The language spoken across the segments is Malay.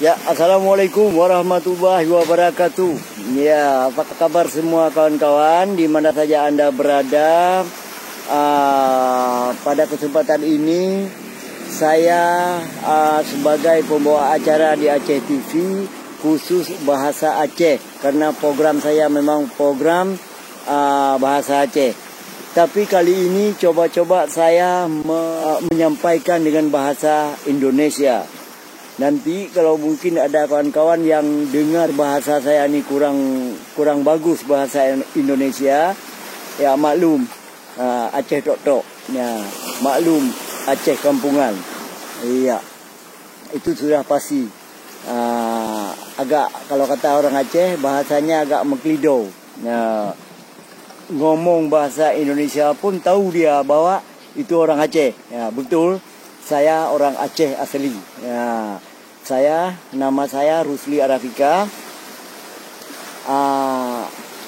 Ya, assalamualaikum warahmatullahi wabarakatuh. Ya, apa kabar semua kawan-kawan di mana saja Anda berada? Pada kesempatan ini saya sebagai pembawa acara di Aceh TV khusus bahasa Aceh, karena program saya memang program bahasa Aceh. Tapi kali ini coba-coba saya menyampaikan dengan bahasa Indonesia. Nanti kalau mungkin ada kawan-kawan yang dengar bahasa saya ini kurang bagus bahasa Indonesia, ya maklum, Aceh tok-tok, ya maklum, Aceh kampungan. Iya, itu sudah pasti. Agak, kalau kata orang Aceh, bahasanya agak meklido. Ya, ngomong bahasa Indonesia pun tahu dia bahwa itu orang Aceh. Ya, betul. Saya orang Aceh asli. Ya, nama saya Rusli Arafika.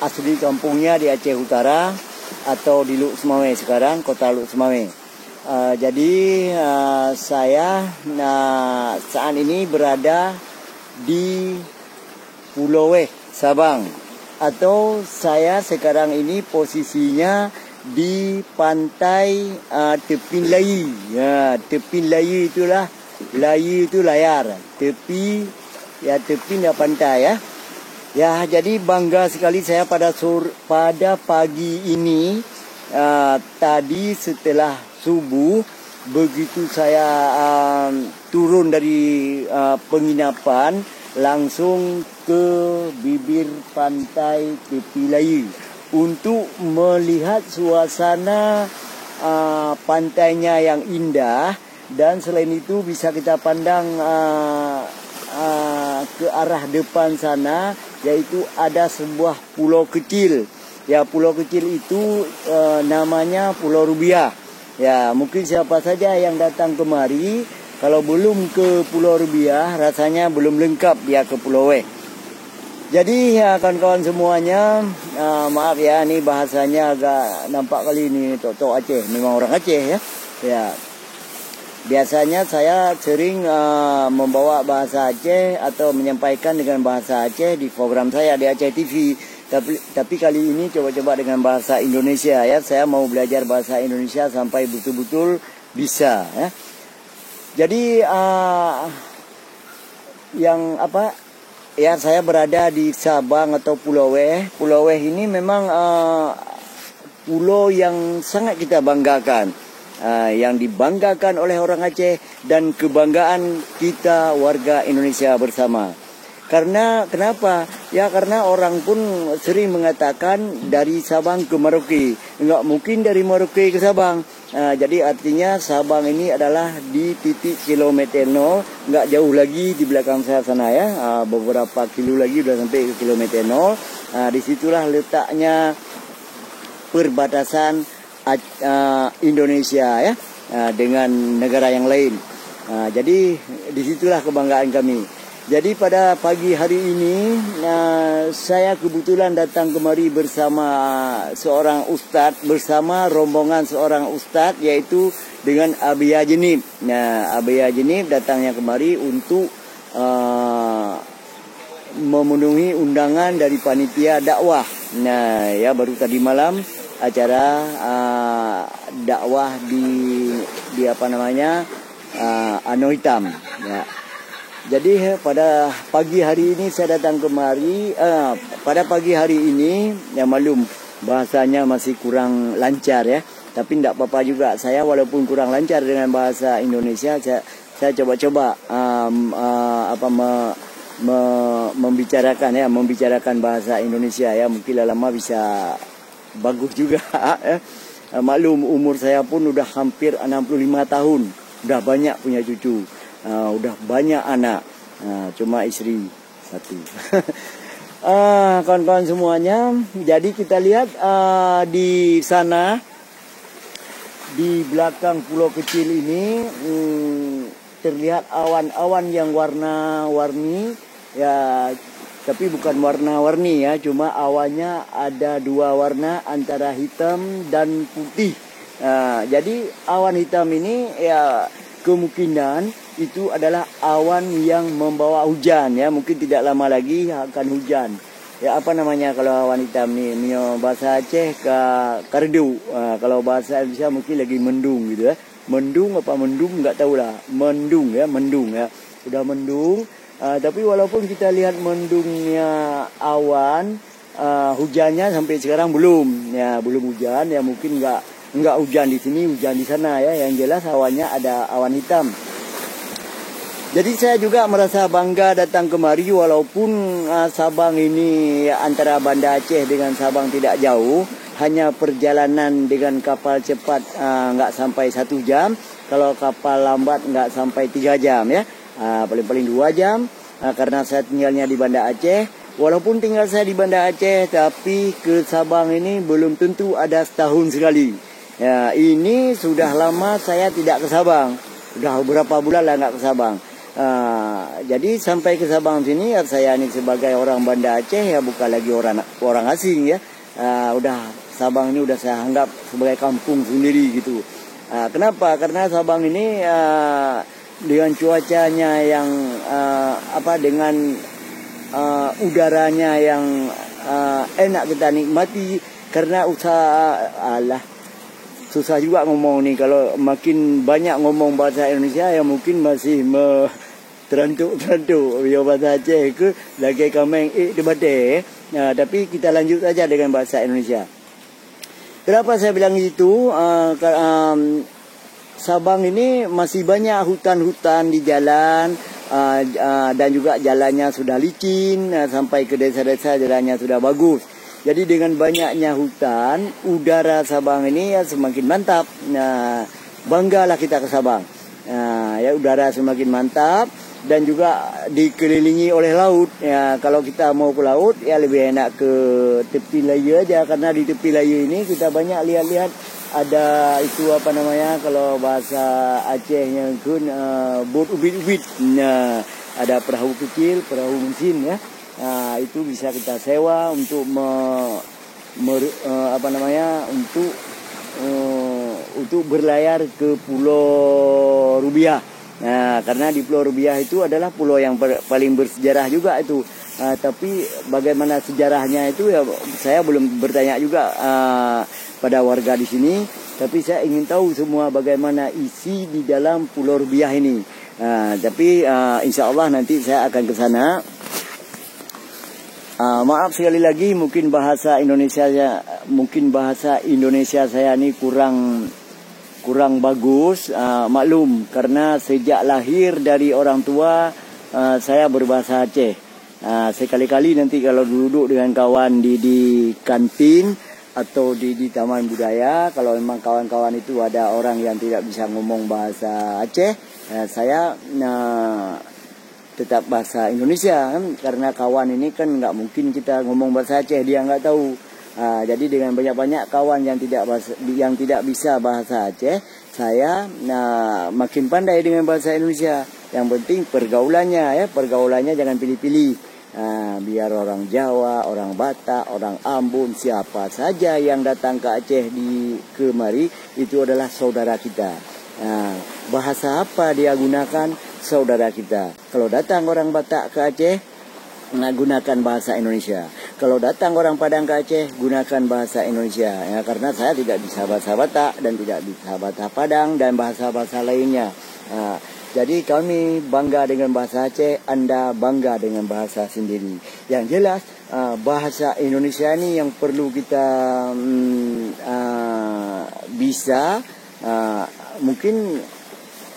Asli kampungnya di Aceh Utara atau di Luk Semawe sekarang, kota Luk Semawe. Jadi saya saat ini berada di Pulau Weh, Sabang. Atau saya sekarang ini posisinya di pantai Tepin Layi. Ya, Tepin Layi itulah, Layi itu layar, tepi ya, Tepin ya pantai ya. Ya, jadi bangga sekali saya pada pagi ini, tadi setelah subuh begitu saya turun dari penginapan langsung ke bibir pantai Tepi Layi untuk melihat suasana pantainya yang indah, dan selain itu bisa kita pandang ke arah depan sana, yaitu ada sebuah pulau kecil. Ya, pulau kecil itu namanya Pulau Rubiah. Ya, mungkin siapa saja yang datang kemari kalau belum ke Pulau Rubiah rasanya belum lengkap dia ke Pulau Weh. Jadi ya kawan-kawan semuanya, maaf ya, ini bahasanya agak nampak kali ini tok-tok Aceh, memang orang Aceh ya. Ya, biasanya saya sering membawa bahasa Aceh atau menyampaikan dengan bahasa Aceh di program saya di Aceh TV. Tapi kali ini coba-coba dengan bahasa Indonesia ya. Saya mau belajar bahasa Indonesia sampai betul-betul bisa ya. Jadi ya, saya berada di Sabang atau Pulau Weh. Pulau Weh ini memang pulau yang sangat kita banggakan, yang dibanggakan oleh orang Aceh dan kebanggaan kita warga Indonesia bersama. Karena kenapa? Ya karena orang pun sering mengatakan dari Sabang ke Merauke. Enggak mungkin dari Merauke ke Sabang. Jadi artinya Sabang ini adalah di titik kilometer 0, enggak jauh lagi di belakang saya sana ya. Beberapa kilo lagi sudah sampai ke kilometer 0. Disitulah letaknya perbatasan Indonesia ya dengan negara yang lain. Jadi disitulah kebanggaan kami. Jadi pada pagi hari ini saya kebetulan datang kemari bersama seorang ustadz, bersama rombongan seorang ustadz, yaitu dengan Abia Jenib. Nah, Abia Jenib datangnya kemari untuk memenuhi undangan dari panitia dakwah. Nah, ya baru tadi malam acara dakwah di apa namanya Ano Hitam. Ya. Jadi pada pagi hari ini saya datang kemari. Pada pagi hari ini, ya maklum bahasanya masih kurang lancar ya. Tapi tidak apa-apa juga. Saya walaupun kurang lancar dengan bahasa Indonesia, saya coba-coba membicarakan bahasa Indonesia ya. Mungkin lama bisa bagus juga. Ya. Maklum umur saya pun udah hampir 65 tahun. Udah banyak punya cucu. Udah banyak anak, cuma istri satu. Kawan-kawan semuanya, jadi kita lihat di sana, di belakang pulau kecil ini terlihat awan-awan yang warna-warni ya, tapi bukan warna-warni ya, cuma awannya ada dua warna antara hitam dan putih. Jadi awan hitam ini ya kemungkinan itu adalah awan yang membawa hujan ya. Mungkin tidak lama lagi akan hujan. Ya, apa namanya kalau awan hitam ni? Bahasa Aceh kardu. Kalau bahasa Indonesia mungkin lagi mendung gitu ya. Mendung apa mendung enggak tahulah. Mendung ya, mendung ya. Sudah mendung. Tapi walaupun kita lihat mendungnya awan, hujannya sampai sekarang belum. Ya, belum hujan. Ya mungkin enggak hujan di sini, hujan di sana ya. Yang jelas awannya ada awan hitam. Jadi saya juga merasa bangga datang kemari walaupun Sabang ini antara Banda Aceh dengan Sabang tidak jauh. Hanya perjalanan dengan kapal cepat nggak sampai 1 jam. Kalau kapal lambat nggak sampai 3 jam ya. Paling-paling 2 jam. Karena saya tinggalnya di Banda Aceh. Walaupun tinggal saya di Banda Aceh, tapi ke Sabang ini belum tentu ada setahun sekali. Ya, ini sudah lama saya tidak ke Sabang. Sudah beberapa bulan lah nggak ke Sabang. Jadi sampai ke Sabang sini ya, saya ini sebagai orang Banda Aceh ya, bukan lagi orang asing ya. Udah Sabang ini udah saya anggap sebagai kampung sendiri gitu. Kenapa? Karena Sabang ini dengan cuacanya yang dengan udaranya yang enak kita nikmati. Karena susah juga ngomong nih, kalau makin banyak ngomong bahasa Indonesia ya mungkin masih terantuk ya bahasa Aceh ke lagi kameng debate. Tapi kita lanjut saja dengan bahasa Indonesia. Kenapa saya bilang itu? Sabang ini masih banyak hutan-hutan di jalan, dan juga jalannya sudah licin, sampai ke desa-desa jalannya sudah bagus. Jadi dengan banyaknya hutan, udara Sabang ini ya semakin mantap. Banggalah kita ke Sabang. Ya, udara semakin mantap dan juga dikelilingi oleh laut. Ya, kalau kita mau ke laut ya lebih enak ke tepi laya aja, karena di tepi laya ini kita banyak lihat-lihat ada itu apa namanya kalau bahasa Acehnya kun bot ubit-ubit. Nah, ada perahu kecil, perahu mesin ya. Itu bisa kita sewa untuk untuk berlayar ke Pulau Rubiah. Nah, karena di Pulau Rubiah itu adalah pulau yang paling bersejarah juga itu. Tapi bagaimana sejarahnya itu ya saya belum bertanya juga pada warga di sini. Tapi saya ingin tahu semua bagaimana isi di dalam Pulau Rubiah ini. Tapi insya Allah nanti saya akan ke sana. Maaf sekali lagi mungkin bahasa Indonesia saya ini kurang bagus, maklum karena sejak lahir dari orang tua saya berbahasa Aceh. Sekali-kali nanti kalau duduk dengan kawan di kantin atau di taman budaya, kalau memang kawan-kawan itu ada orang yang tidak bisa ngomong bahasa Aceh, saya tetap bahasa Indonesia kan, karena kawan ini kan nggak mungkin kita ngomong bahasa Aceh dia nggak tahu. Jadi dengan banyak-banyak kawan yang tidak bisa bahasa Aceh, saya makin pandai dengan bahasa Indonesia. Yang penting pergaulannya jangan pilih-pilih. Biar orang Jawa, orang Batak, orang Ambon, siapa saja yang datang ke Aceh kemari itu adalah saudara kita. Bahasa apa dia gunakan? Saudara kita. Kalau datang orang Batak ke Aceh, gunakan bahasa Indonesia. Kalau datang orang Padang ke Aceh, gunakan bahasa Indonesia. Ya, karena saya tidak bisa bahasa Batak dan tidak bisa bahasa Padang dan bahasa-bahasa lainnya. Jadi kami bangga dengan bahasa Aceh, Anda bangga dengan bahasa sendiri. Yang jelas bahasa Indonesia ini yang perlu kita bisa. Mungkin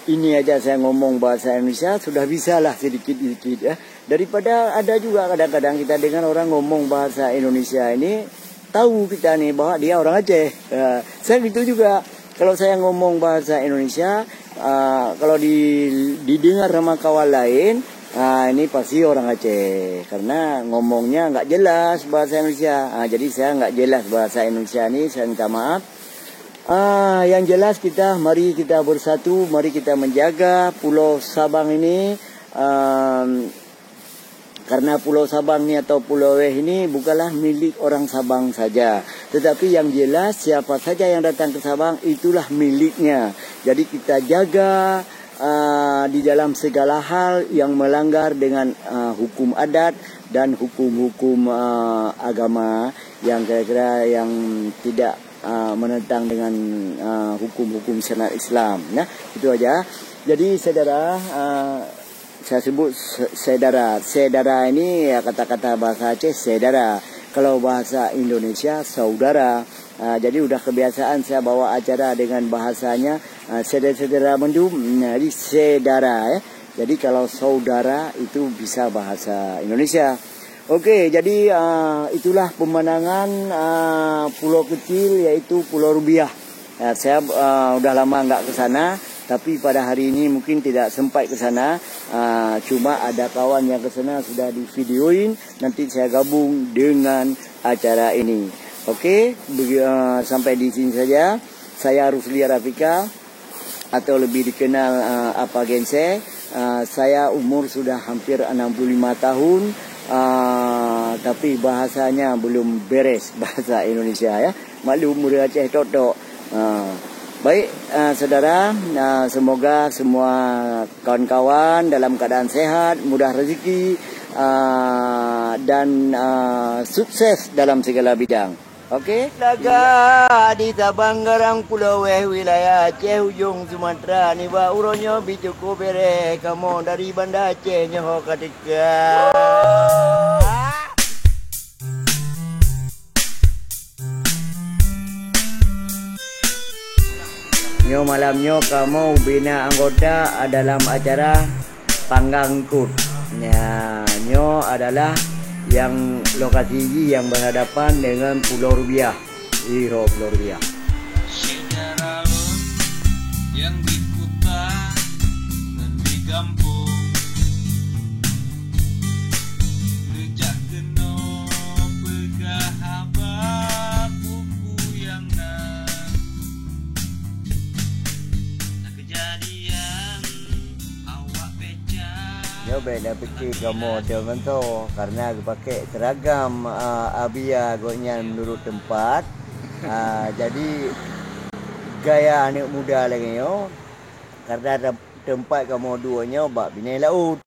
ini aja saya ngomong bahasa Indonesia sudah bisa lah sedikit-sedikit ya. Daripada ada juga kadang-kadang kita dengar orang ngomong bahasa Indonesia ini, tahu kita nih bahwa dia orang Aceh. Saya gitu juga. Kalau saya ngomong bahasa Indonesia, kalau didengar sama kawan lain, ini pasti orang Aceh. Karena ngomongnya nggak jelas bahasa Indonesia. Jadi saya nggak jelas bahasa Indonesia ini, saya minta maaf. Yang jelas mari kita bersatu, mari kita menjaga Pulau Sabang ini. Karena Pulau Sabang ini atau Pulau Weh ini bukanlah milik orang Sabang saja. Tetapi yang jelas siapa saja yang datang ke Sabang itulah miliknya. Jadi kita jaga di dalam segala hal yang melanggar dengan hukum adat dan hukum-hukum agama yang kira-kira yang tidak menentang dengan hukum-hukum syariat Islam. Nah, itu aja. Jadi saudara, saya sebut saudara. Saudara ini ya kata-kata bahasa Aceh saudara. Kalau bahasa Indonesia saudara. Jadi udah kebiasaan saya bawa acara dengan bahasanya saudara-saudara mendum. Jadi saudara ya. Jadi kalau saudara itu bisa bahasa Indonesia. Oke, jadi itulah pemandangan pulau kecil yaitu Pulau Rubiah. Saya udah lama nggak ke sana, tapi pada hari ini mungkin tidak sempat ke sana. Cuma ada kawan yang ke sana sudah di videoin. Nanti saya gabung dengan acara ini. Oke, sampai di sini saja. Saya Rusli Rafika atau lebih dikenal Apa Gense. Saya umur sudah hampir 65 tahun. Tapi bahasanya belum beres bahasa Indonesia ya. Maklum muda Aceh Toto. Baik saudara, semoga semua kawan-kawan dalam keadaan sehat, mudah rezeki dan sukses dalam segala bidang. Oke. Laga di Tabanggarang Pulau wilayah Aceh ujung Sumatera ni ba uronyo bicuku bere kamu dari Banda Aceh nyoho ketika. Nyo malamnya kamu bina anggota dalam acara Panggang Kut. Ya, nyo adalah yang lokasi yang berhadapan dengan Pulau Rubiah. Pulau Rubiah. Saudara yang di kota dan di kampung rejak kena begah abah buku yang kejadian awak pecah. Yo beda pikir kamu dengan tu karena pakai seragam abia gonya menurut tempat. Jadi gaya anak muda lagi yo. Karena tempat kamu duanya bak binai laut.